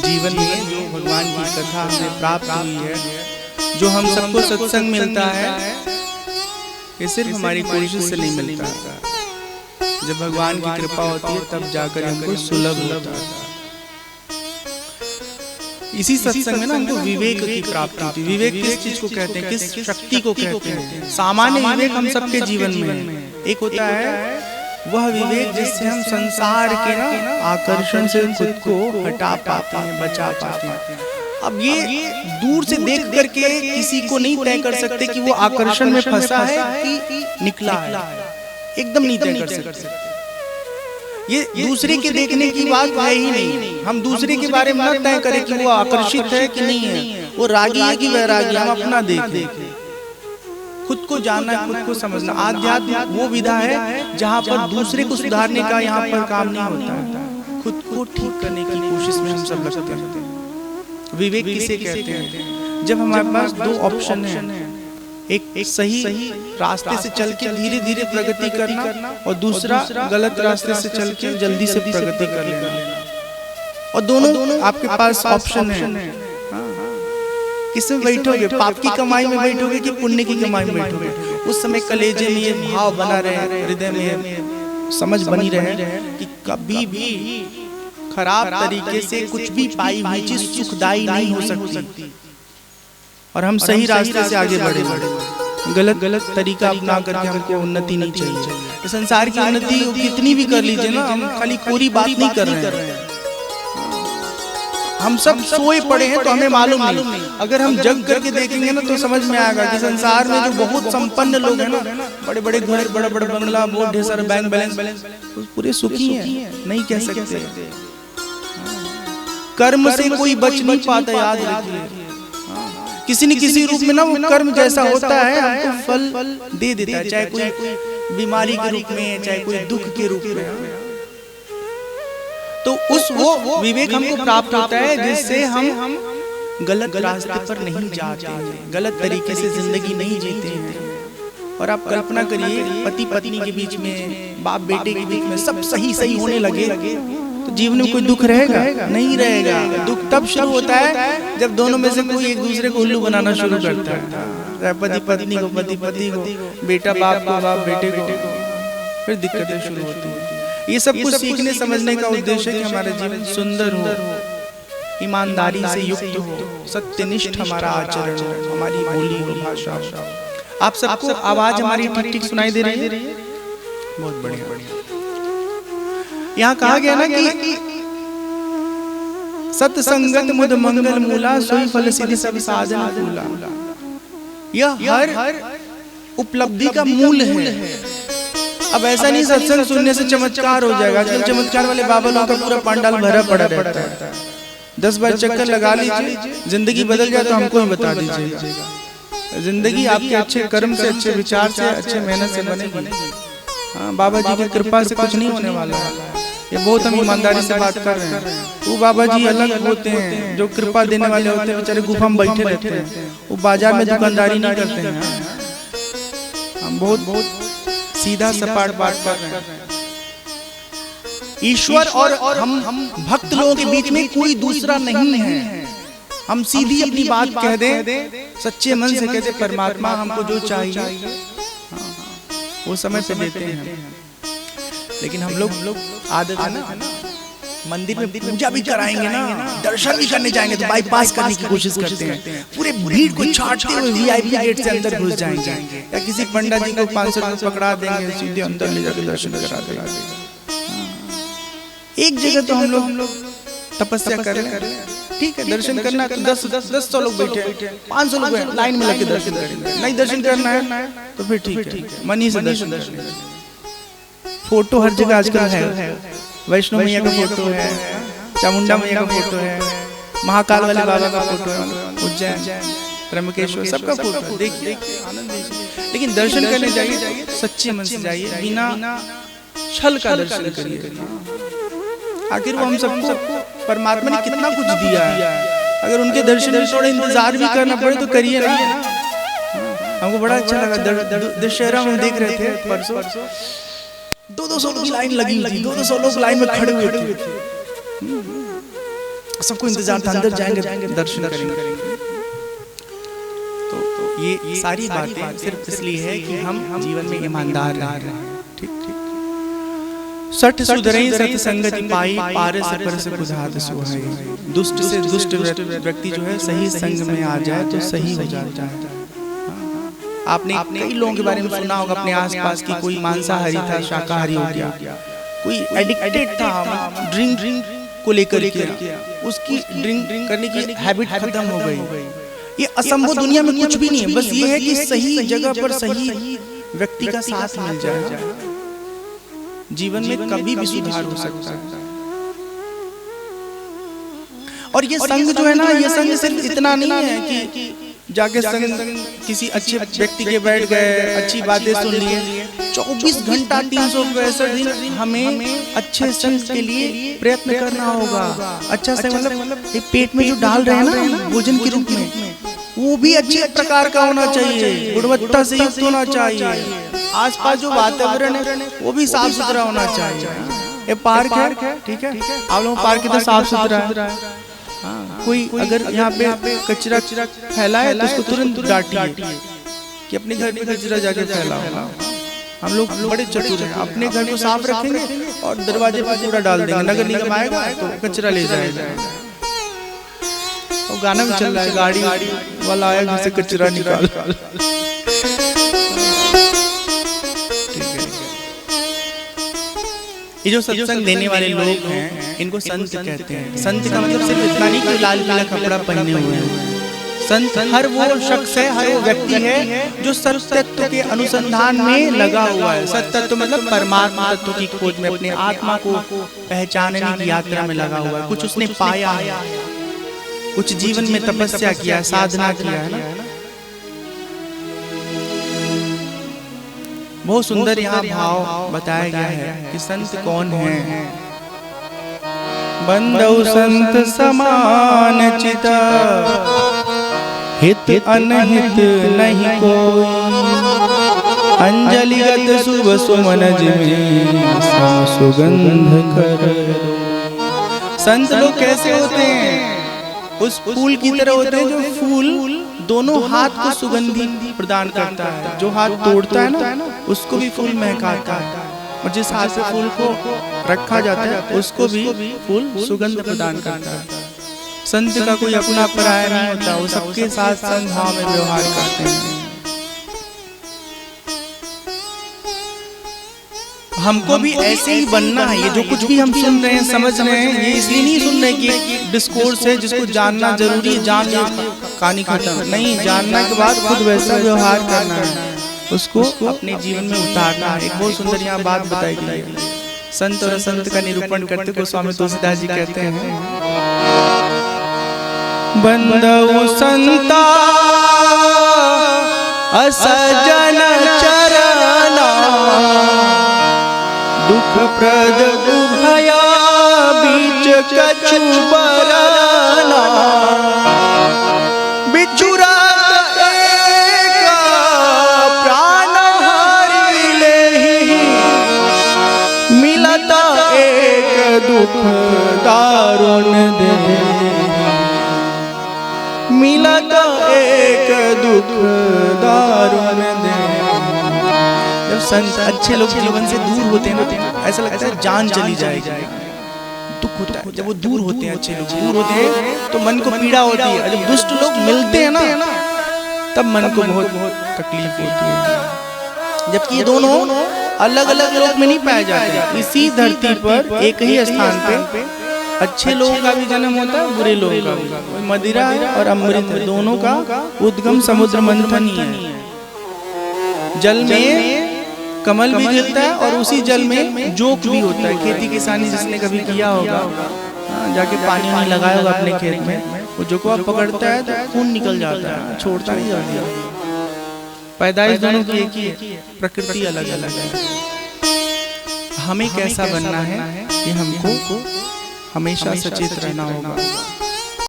जीवन में जो भगवान की कथा हमें प्राप्त हुई है, जो हम सबको सत्संग मिलता है, ये सिर्फ हमारी कोशिश से नहीं मिलता। जब भगवान की कृपा होती है तब जाकर हमको सुलभ होता है। इसी सत्संग में ना हमको विवेक की प्राप्ति होती है। विवेक किस चीज को कहते हैं, किस शक्ति को कहते हैं? सामान्य विवेक हम सबके जीवन में एक होता है, वह विवेक जिससे हम संसार के ना आकर्षण से खुद को हटा पाते हैं, बचा पाते हैं। अब ये दूर से देख करके किसी को नहीं तय कर सकते कि वो आकर्षण में फंसा है कि निकला है, एकदम नहीं तय कर सकते। ये दूसरे के देखने की बात है ही नहीं। हम दूसरे के बारे में न तय करें कि वो आकर्षित है कि नहीं है, वो रागी है कि वैरागी। हम अपना देखें, खुद को जानना, खुद को समझना। आध्यात्म वो विधा है जहाँ पर दूसरे को सुधारने का यहाँ पर काम नहीं होता है, खुद को ठीक करने की कोशिश में हम सब लगते हैं। विवेक किसे कहते हैं? जब हमारे पास दो ऑप्शन है, एक सही रास्ते से चल के धीरे धीरे प्रगति करना और दूसरा गलत रास्ते से चल के जल्दी से प्रगति कर लेना। और दोनों आपके पास ऑप्शन है। किसमें बैठोगे? पाप की कमाई में बैठोगे कि पुण्य की कमाई में बैठोगे? उस समय कलेजे में ये भाव बना रहे, हृदय में समझ बनी रहे कि कभी भी खराब तरीके से कुछ भी पाई हुई चीज सुखदायी नहीं हो सकती, और हम सही रास्ते से आगे बढ़े। गलत तरीका अपना करके हमको उन्नति नहीं चाहिए। संसार की उन्नति कितनी भी कर लीजिए ना, हम खाली कोरी बात नहीं कर रहे हैं। हम सब सोए पड़े हैं तो हमें मालूम नहीं। अगर हम जग करके देखेंगे ना तो समझ में आएगा कि संसार में जो बहुत संपन्न लोग हैं ना, बड़े बड़े घर, बड़ा बड़ा बंगला, बहुत ढेर सारा बैंक बैलेंस, पूरे सुखी हैं, नहीं कह सकते। कर्म से कोई बच नहीं पाता, याद रखिए। किसी न किसी रूप में ना वो कर्म जैसा होता है हमको फल दे देता है, चाहे कोई बीमारी के रूप में, चाहे कोई दुख के रूप में। तो उस वो विवेक हमको प्राप्त होता है जिससे हम गलत रास्ते पर नहीं जाते हैं, गलत तरीके से जिंदगी नहीं जीते हैं। और आप कल्पना करिए, पति पत्नी के बीच में, बाप बेटे के बीच में सब सही होने लगे तो जीवन में कोई दुख रहेगा? नहीं रहेगा। दुख तब शुरू होता है जब दोनों में से कोई एक दूसरे को उल्लू बनाना शुरू करता है। पति पत्नी को, पति को, बेटा बाप को, बाप बेटे को, फिर दिक्कतें शुरू होती हैं। ये सब कुछ सीखने समझने का उद्देश्य है कि हमारा जीवन सुंदर हो, ईमानदारी से युक्त हो, सत्यनिष्ठ हमारा आचरण हो, हमारी बोली हो, भाषा हो। आप सबको आवाज हमारी ठीक ठीक सुनाई दे रही है? बहुत बढ़िया। यहाँ कहा गया ना कि सत्संगत मुद मंगल मूला, सोई फल सिद्धि सब साधन फूला। यह हर उपलब्धि का मूल है। अब ऐसा नहीं सत्संग सुनने से चमत्कार हो जाएगा। आजकल चमत्कार वाले बाबा लोगों का पूरा पंडाल भरा पड़ा रहता है। 10 बार चक्कर लगा लीजिए, जिंदगी बदल जाए तो हमको ही बता दीजिए। जिंदगी आपके अच्छे कर्म से, अच्छे विचार से, अच्छे मेहनत से बनेगी। हाँ, बाबा जी की कृपा से कुछ नहीं होने वाला है। ये बहुत हम ईमानदारी से बात कर रहे हैं। वो बाबा जी अलग होते हैं, जो कृपा देने वाले होते हैं, बेचारे गुफा में बैठे रहते हैं। वो बाजार में दुकानदारी नहीं करते हैं। हम बहुत सीधा सपाट बात कर रहे हैं। ईश्वर और हम भक्त लोगों के बीच में कोई दूसरा नहीं है। हम सीधी अपनी बात कह दें, सच्चे मन से कहते, परमात्मा हमको जो चाहिए वो समय पे देते हैं। लेकिन हम लोग आदत है ना, मंदिर में पूजा भी कराएंगे ना, दर्शन भी करने जाएंगे तो बाईपास करने की कोशिश करते हैं। पूरे भीड़ को छाटते हुए वीआईपी गेट से अंदर घुस जाएंगे, या किसी पंडित जी को 500 रुपए पकड़ा देंगे, सीधे अंदर ले जाकर दर्शन करा देंगे। एक जगह तो हम लोग तपस्या कर रहे हैं, ठीक है, दर्शन करना है तो 10 लोग बैठे, 500 लोग लाइन में लगे दर्शन करेंगे। नहीं दर्शन करना है तो फिर ठीक है, मन ही से दर्शन। फोटो हर जगह आजकल है, वैष्णो मैया का फोटो है, चामुंडा मैया का फोटो है, महाकाल वाले बाबा का फोटो है, उज्जैन, त्र्यंबकेश्वर, सबका फोटो है। देखिए, आनंद लीजिए। लेकिन दर्शन करने जाइए, सच्चे मन से जाइए, बिना छल का दर्शन करिए। आखिर वो हम सबको परमात्मा ने कितना कुछ दिया है। अगर उनके दर्शन में थोड़ा इंतजार भी करना पड़े तो करिए ना। हमको बड़ा अच्छा लगा, दशहरा में देख रहे थे परसों, 200 लोग लाइन लगी थी, 200 लोग लाइन में खड़े हुए थे। सबको इंतजार था, अंदर जाएंगे दर्शन करेंगे। तो ये सारी बातें सिर्फ इसलिए है कि हम जीवन में ईमानदार रहें। ठीक। सठ सुधरई सत संगति पाई, पारस परस बुझात सुहाई। दुष्ट से दुष्ट व्यक्ति जो है सही संग में आ जाए तो सही हो जाता है। आपने कई लोगों के बारे में सुना होगा अपने आसपास की, कोई मांसाहारी था शाकाहारी हो गया, कोई एडिक्टेड था ड्रिंक को लेकर के, उसकी ड्रिंक करने की हैबिट खत्म हो गई। ये असंभव दुनिया में कुछ भी नहीं है, बस ये है कि सही जगह पर सही व्यक्ति का साथ मिल जाए, जीवन में कभी भी सुधार हो सकता है। और ये संग जो है ना, ये संग सिर्फ इतना नहीं है कि जाके संग किसी अच्छे व्यक्ति के बैठ गए, अच्छी बातें सुन लिए। 24 घंटा 365 दिन हमें अच्छे संग के लिए प्रयत्न करना होगा। अच्छा से मतलब पेट में जो डाल रहे हैं ना भोजन के रूप में, वो भी अच्छे प्रकार का होना चाहिए, गुणवत्ता से युक्त होना चाहिए। आसपास जो वातावरण है वो भी साफ सुथरा होना चाहिए। ये पार्क है, ठीक है, आप लोग पार्क तो साफ सुथरा है। कोई अगर यहाँ पे कचरा फैलाए तो उसको तुरंत डांटिए कि अपने घर में कचरा जाके फैलाओ। हम लोग बड़े चतुर हैं, अपने घर को साफ रखेंगे और दरवाजे पर कूड़ा डाल देंगे, नगर निगम आएगा तो कचरा ले जाएगा। और गाना भी चल रहा है, गाड़ी वाला आया जिससे कचरा निकाल। ये जो सत्संग देने वाले लोग हैं इनको संत कहते हैं। संत का मतलब सिर्फ इतना नहीं कि लाल पीला कपड़ा पहने हुए हैं। संत हर वो शख्स है, हर वो व्यक्ति है जो सत्य तत्व के अनुसंधान में लगा हुआ है। सत्य तत्व मतलब परमात्मा तत्व की खोज में, अपने आत्मा को पहचानने की यात्रा में लगा हुआ है। कुछ उसने पाया है, कुछ जीवन में तपस्या किया, साधना किया है ना। बहुत सुंदर यहाँ भाव बताया गया है कि संत कौन है। बंदौ संत समान चिता, हित अनहित नहीं कोई। अंजलिगत शुभ सुमन जिमें सुगंध कर। संत लोग कैसे होते हैं? उस फूल की तरह होते हैं जो फूल दोनों हाथ को सुगंधी प्रदान करता है। जो हाथ तोड़ता है ना उसको भी फूल महकाता है, और जिस हाथ से फूल को रखा जाता है उसको भी फूल सुगंध प्रदान करता है। संत का कोई अपना पराया नहीं होता, वो सबके साथ संभाव में व्यवहार करते हैं। हमको भी ऐसे ही बनना है। ये जो कुछ भी हम सुन रहे हैं, समझ रहे हैं, ये इसलिए नहीं सुन रहे कि डिस्कोर्स है जिसको जानना जरूरी है, जान कहानी खत्म नहीं। जानने के बाद खुद वैसा व्यवहार करना है, उसको अपने जीवन में उतारना है। एक बहुत सुंदर यहाँ बात बताई गई है। संत और असंत का निरूपण करते हुए स्वामी तुलसीदास जी कहते हैं, बंदौ संता असजन चरना, दुख प्रद उभया बीच कछु बरना। बिछुरा एक प्राण हरि लेहि, मिलता एक दुख दारुण दे। मिलता एक दुख दारुण दे। जब संत अच्छे लोग जीवन से दूर होते हैं ना, ऐसा लगता है जान चली जाएगी, दुख होता है। जब वो दूर होते हैं, अच्छे लोग दूर होते हैं तो मन को पीड़ा होती है। जब दुष्ट लोग मिलते हैं ना तब मन को बहुत तकलीफ होती है। जबकि ये दोनों अलग अलग लोक में नहीं पाए जाते, इसी धरती पर एक ही स्थान पे अच्छे लोगों का भी जन्म होता है, बुरे लोगों का भी। मदिरा और अमृत दोनों का उद्गम समुद्र मंथन ही है। जल में कमल भी खिलता है और उसी जल में जोक भी होता है। खेती किसानी जिसने कभी किया होगा, जाके पानी नहीं लगाया होगा अपने खेत में, वो जोकवा पकड़ता है तो खून निकल जाता है, छोड़ता नहीं जाता। पैदाइश दोनों की एक ही, प्रकृति अलग अलग है। हमें कैसा बनना है ये हमको हमेशा सचेत रहना होगा।